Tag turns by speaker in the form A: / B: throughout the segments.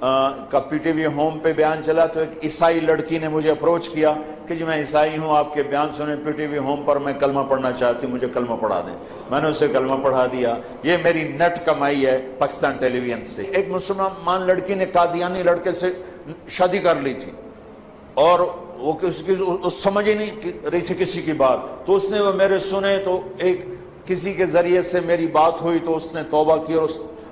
A: کا P T V home پہ بیان چلا تو ایک عیسائی لڑکی نے مجھے اپروچ کیا کہ جی میں عیسائی ہوں، آپ کے بیان سنے پی ٹی وی ہوم پر، میں کلمہ پڑھنا چاہتی ہوں، مجھے کلمہ پڑھا دیں۔ میں نے اسے کلمہ پڑھا دیا۔ یہ میری نیٹ کمائی ہے پاکستان ٹیلی ویژن سے۔ ایک مسلمان لڑکی نے قادیانی لڑکے سے شادی کر لی تھی اور وہ سمجھ ہی نہیں رہی تھی کسی کی بات، تو اس نے وہ میرے سنے تو ایک کسی کے ذریعے سے میری بات ہوئی تو اس نے توبہ کی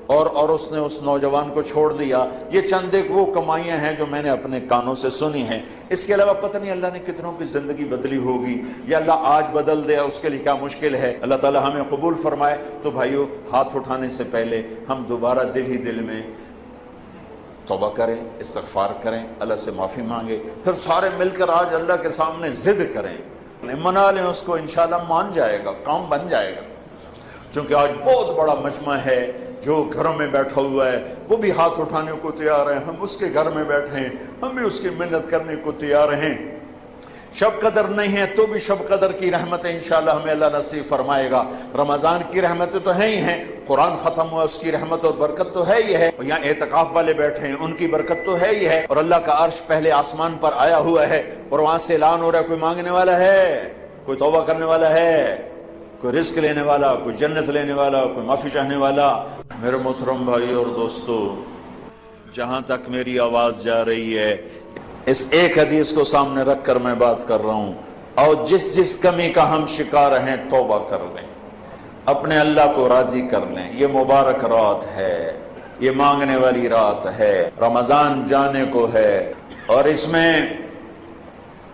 A: اور اس نے اس نوجوان کو چھوڑ دیا۔ یہ چند ایک وہ کمائیاں ہیں جو میں نے اپنے کانوں سے سنی ہیں۔ اس کے علاوہ پتہ نہیں اللہ نے کتنوں کی زندگی بدلی ہوگی، یا اللہ آج بدل دے اس کے لیے کیا مشکل ہے۔ اللہ تعالی ہمیں قبول فرمائے۔ تو بھائیو، ہاتھ اٹھانے سے پہلے ہم دوبارہ دل ہی دل میں توبہ کریں، استغفار کریں، اللہ سے معافی مانگے، پھر سارے مل کر آج اللہ کے سامنے ضد کریں، منا لیں اس کو، انشاءاللہ مان جائے گا، کام بن جائے گا۔ چونکہ آج بہت بڑا مجمع ہے جو گھروں میں بیٹھا ہوا ہے، وہ بھی ہاتھ اٹھانے کو تیار ہیں، ہم اس کے گھر میں بیٹھے ہیں، ہم بھی اس کی منت کرنے کو تیار ہیں۔ شب قدر نہیں ہے تو بھی شب قدر کی رحمتیں انشاءاللہ ہمیں اللہ نصیب فرمائے گا۔ رمضان کی رحمتیں تو ہیں ہی ہیں، قرآن ختم ہوا اس کی رحمت اور برکت تو ہے ہی ہے، یہاں اعتکاف والے بیٹھے ہیں ان کی برکت تو ہے ہی ہے، اور اللہ کا عرش پہلے آسمان پر آیا ہوا ہے اور وہاں سے اعلان ہو رہا ہے کوئی مانگنے والا ہے، کوئی توبہ کرنے والا ہے، کوئی رزق لینے والا، کوئی جنت لینے والا، کوئی معافی چاہنے والا۔ میرے محترم بھائی اور دوستو، جہاں تک میری آواز جا رہی ہے اس ایک حدیث کو سامنے رکھ کر میں بات کر رہا ہوں، اور جس کمی کا ہم شکار ہیں توبہ کر لیں، اپنے اللہ کو راضی کر لیں۔ یہ مبارک رات ہے، یہ مانگنے والی رات ہے، رمضان جانے کو ہے، اور اس میں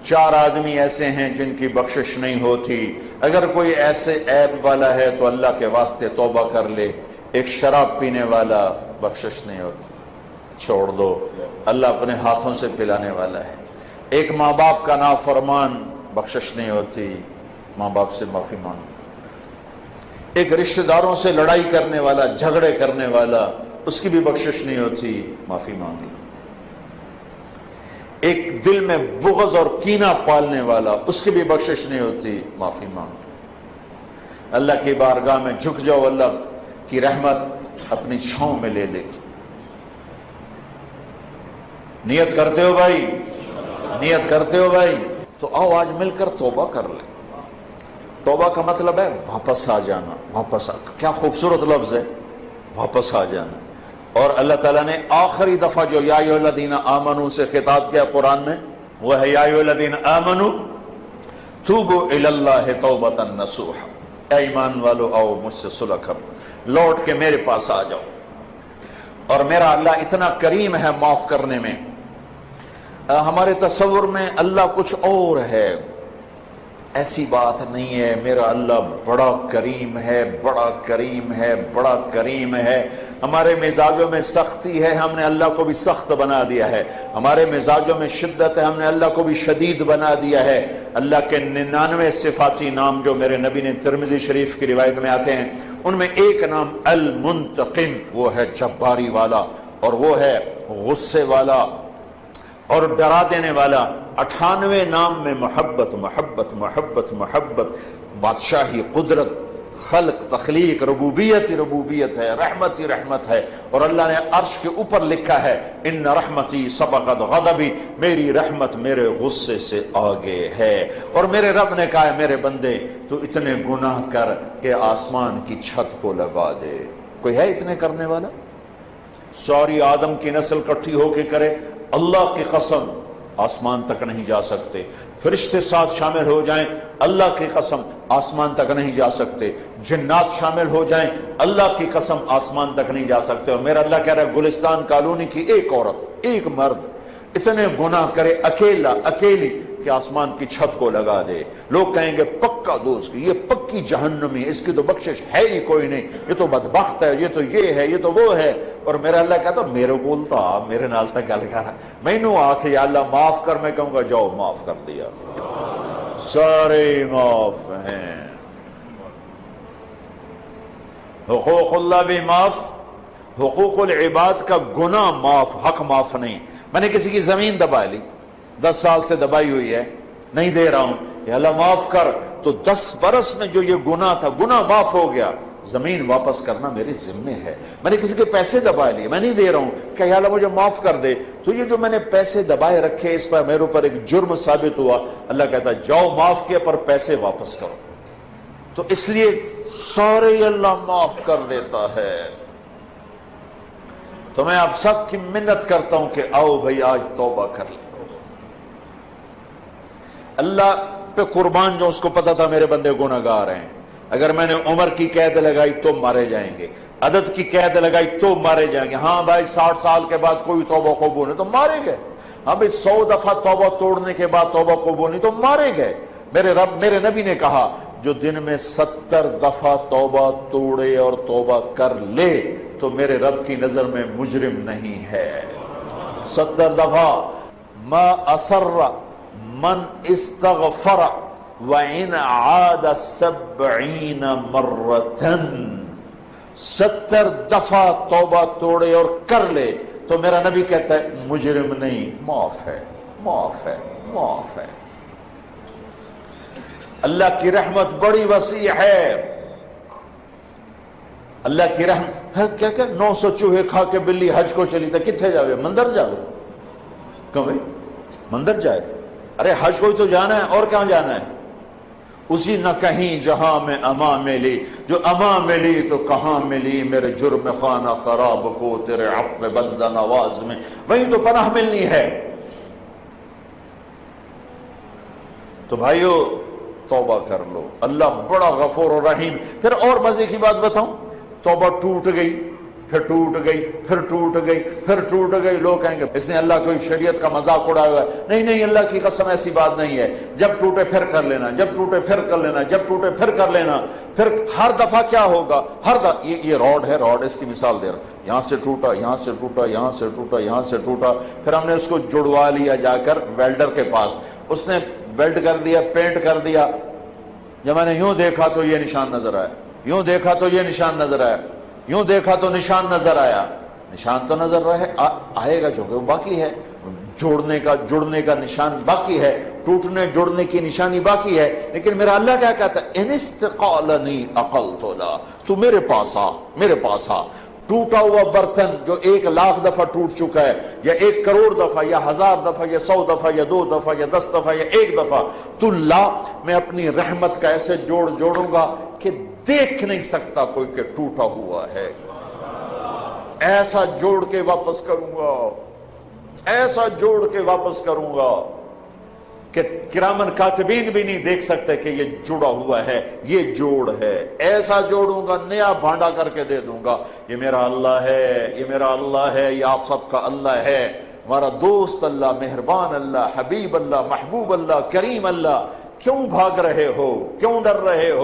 A: 4 آدمی ایسے ہیں جن کی بخشش نہیں ہوتی۔ اگر کوئی ایسے عیب والا ہے تو اللہ کے واسطے توبہ کر لے۔ ایک شراب پینے والا، بخشش نہیں ہوتی، چھوڑ دو، اللہ اپنے ہاتھوں سے پلانے والا ہے۔ ایک ماں باپ کا نافرمان، بخشش نہیں ہوتی، ماں باپ سے معافی مانگو۔ ایک رشتہ داروں سے لڑائی کرنے والا، جھگڑے کرنے والا، اس کی بھی بخشش نہیں ہوتی، معافی مانگی۔ ایک دل میں بغض اور کینہ پالنے والا، اس کی بھی بخشش نہیں ہوتی، معافی مانگو۔ اللہ کی بارگاہ میں جھک جاؤ، اللہ کی رحمت اپنی چھاؤں میں لے لے۔ نیت کرتے ہو بھائی؟ نیت کرتے ہو بھائی؟ تو آؤ آج مل کر توبہ کر لیں۔ توبہ کا مطلب ہے واپس آ جانا، واپس آ، کیا خوبصورت لفظ ہے، واپس آ جانا۔ اور اللہ تعالیٰ نے آخری دفعہ جو یا ایھا الذین آمنوا سے خطاب کیا قرآن میں، وہ ہے یا ایھا الذین آمنوا توبوا الی اللہ توبۃ نصوحا۔ اے ایمان والو، آؤ مجھ سے صلح کر لوٹ کے میرے پاس آ جاؤ۔ اور میرا اللہ اتنا کریم ہے معاف کرنے میں۔ ہمارے تصور میں اللہ کچھ اور ہے، ایسی بات نہیں ہے۔ میرا اللہ بڑا کریم ہے، بڑا کریم ہے، بڑا کریم ہے۔ ہمارے مزاجوں میں سختی ہے، ہم نے اللہ کو بھی سخت بنا دیا ہے۔ ہمارے مزاجوں میں شدت ہے، ہم نے اللہ کو بھی شدید بنا دیا ہے۔ اللہ کے 99 صفاتی نام جو میرے نبی نے ترمذی شریف کی روایت میں آتے ہیں، ان میں ایک نام المنتقم، وہ ہے جباری والا، اور وہ ہے غصے والا اور ڈرا دینے والا۔ 98 نام میں محبت محبت محبت محبت، بادشاہی، قدرت، خلق، تخلیق، ربوبیت ہی ربوبیت ہے، رحمت ہی رحمت ہے۔ اور اللہ نے عرش کے اوپر لکھا ہے ان رحمتی سبقت غضبی، میری رحمت میرے غصے سے آگے ہے۔ اور میرے رب نے کہا ہے میرے بندے تو اتنے گناہ کر کہ آسمان کی چھت کو لگا دے۔ کوئی ہے اتنے کرنے والا؟ ساری آدم کی نسل کٹھی ہو کے کرے، اللہ کی قسم آسمان تک نہیں جا سکتے۔ فرشتے ساتھ شامل ہو جائیں، اللہ کی قسم آسمان تک نہیں جا سکتے۔ جنات شامل ہو جائیں، اللہ کی قسم آسمان تک نہیں جا سکتے۔ اور میرا اللہ کہہ رہا ہے گلستان کالونی کی ایک عورت، ایک مرد اتنے گناہ کرے اکیلا، اکیلی، کہ آسمان کی چھت کو لگا دے۔ لوگ کہیں گے پکا دوست، یہ پکی جہنمی، اس کی تو بخشش ہے ہی کوئی نہیں، یہ تو بدبخت ہے، یہ تو یہ ہے، یہ تو وہ ہے۔ اور میرا اللہ کہتا میرے بولتا، میرے نال تک گل کر، مینوں آکھ یا اللہ معاف کر، میں کہوں گا جاؤ معاف کر دیا، سارے معاف ہیں۔ حقوق اللہ بھی معاف، حقوق العباد کا گناہ معاف، حق معاف نہیں۔ میں نے کسی کی زمین دبا لی، 10 سال سے دبائی ہوئی ہے، نہیں دے رہا ہوں، یا اللہ معاف کر، تو 10 برس میں جو یہ گناہ تھا، گناہ معاف ہو گیا، زمین واپس کرنا میرے ذمے ہے. میں نے کسی کے پیسے دبائے لیے, میں نہیں دے رہا ہوں کہ یا اللہ مجھے معاف کر دے, تو یہ جو میں نے پیسے دبائے رکھے اس پر میرے اوپر ایک جرم ثابت ہوا, اللہ کہتا ہے جاؤ معاف کیا پر پیسے واپس کرو. تو اس لیے سارے اللہ معاف کر دیتا ہے. تو میں آپ سب کی منت کرتا ہوں کہ آؤ بھائی آج توبہ کر لیں. اللہ پہ قربان جو اس کو پتا تھا میرے بندے گناہگار ہیں, اگر میں نے عمر کی قید لگائی تو مارے جائیں گے, عدد کی قید لگائی تو مارے جائیں گے. ہاں بھائی 60 سال کے بعد کوئی توبہ قبول نہیں تو مارے گئے. ہاں بھائی 100 دفعہ توبہ توڑنے کے بعد توبہ قبول نہیں تو مارے گئے. میرے نبی نے کہا جو دن میں 70 دفعہ توبہ توڑے اور توبہ کر لے تو میرے رب کی نظر میں مجرم نہیں ہے. 70 دفعہ. ما اصر من استغفر وَإِنْ عَادَ 70 مرتن. 70 دفعہ توبہ توڑے اور کر لے تو میرا نبی کہتا ہے مجرم نہیں, معاف ہے, معاف ہے, معاف ہے. اللہ کی رحمت بڑی وسیع ہے. اللہ کی رحمت کیا 900 چوہے کھا کے بلی حج کو چلی تھا, کتنے جاوے مندر جاوے, کیوں بھائی مندر جائے, ارے حج کو ہی تو جانا ہے اور کہاں جانا ہے. اسی نہ کہیں جہاں میں اما ملی, جو اما ملی تو کہاں ملی, میرے جرم خانہ خراب کو تیرے عفو بندہ نواز میں, وہیں تو پناہ ملنی ہے. تو بھائیو توبہ کر لو, اللہ بڑا غفور و رحیم. پھر اور مزے کی بات بتاؤں, توبہ ٹوٹ گئی, پھر ٹوٹ گئی, پھر ٹوٹ گئی, پھر ٹوٹ گئی. لوگ کہیں گے اس نے اللہ کوئی شریعت کا مذاق اڑایا ہوا ہے. نہیں نہیں, اللہ کی قسم ایسی بات نہیں ہے. جب ٹوٹے پھر کر لینا, جب ٹوٹے پھر کر لینا, جب ٹوٹے پھر کر لینا. پھر ہر دفعہ کیا ہوگا, یہ روڈ ہے, روڈ اس کی مثال دے رہا ہوں, یہاں سے ٹوٹا, یہاں سے ٹوٹا, یہاں سے ٹوٹا, یہاں سے ٹوٹا. پھر ہم نے اس کو جڑوا لیا جا کر ویلڈر کے پاس, اس نے ویلڈ کر دیا, پینٹ کر دیا. جب میں نے یوں دیکھا تو یہ نشان نظر آیا, یوں دیکھا تو یہ نشان نظر آیا, یوں دیکھا تو نشان نظر آیا. نشان تو نظر رہے آئے گا جو کہ وہ باقی ہے, جڑنے کا نشان باقی ہے, ٹوٹنے جڑنے کی نشانی باقی ہے. لیکن میرا اللہ کیا کہتا ہے, ان استقالنی عقلت لا, تو میرے پاس آ, میرے پاس آ. ٹوٹا ہوا برتن جو 1,00,000 دفعہ ٹوٹ چکا ہے, یا 1 کروڑ دفعہ, یا 1000 دفعہ, یا 100 دفعہ, یا 2 دفعہ, یا 10 دفعہ, یا 1 دفعہ, تو لا, میں اپنی رحمت کا ایسے جوڑوں گا کہ دیکھ نہیں سکتا کوئی کہ ٹوٹا ہوا ہے. ایسا جوڑ کے واپس کروں گا, ایسا جوڑ کے واپس کروں گا کہ کرامن کاتبین بھی نہیں دیکھ سکتے کہ یہ جڑا ہوا ہے, یہ جوڑ ہے. ایسا جوڑوں گا, نیا بھانڈا کر کے دے دوں گا. یہ میرا اللہ ہے, یہ میرا اللہ ہے, یہ آپ سب کا اللہ ہے, ہمارا دوست اللہ, مہربان اللہ, حبیب اللہ, محبوب اللہ, کریم اللہ. کیوں بھاگ رہے ہو, کیوں ڈر رہے ہو؟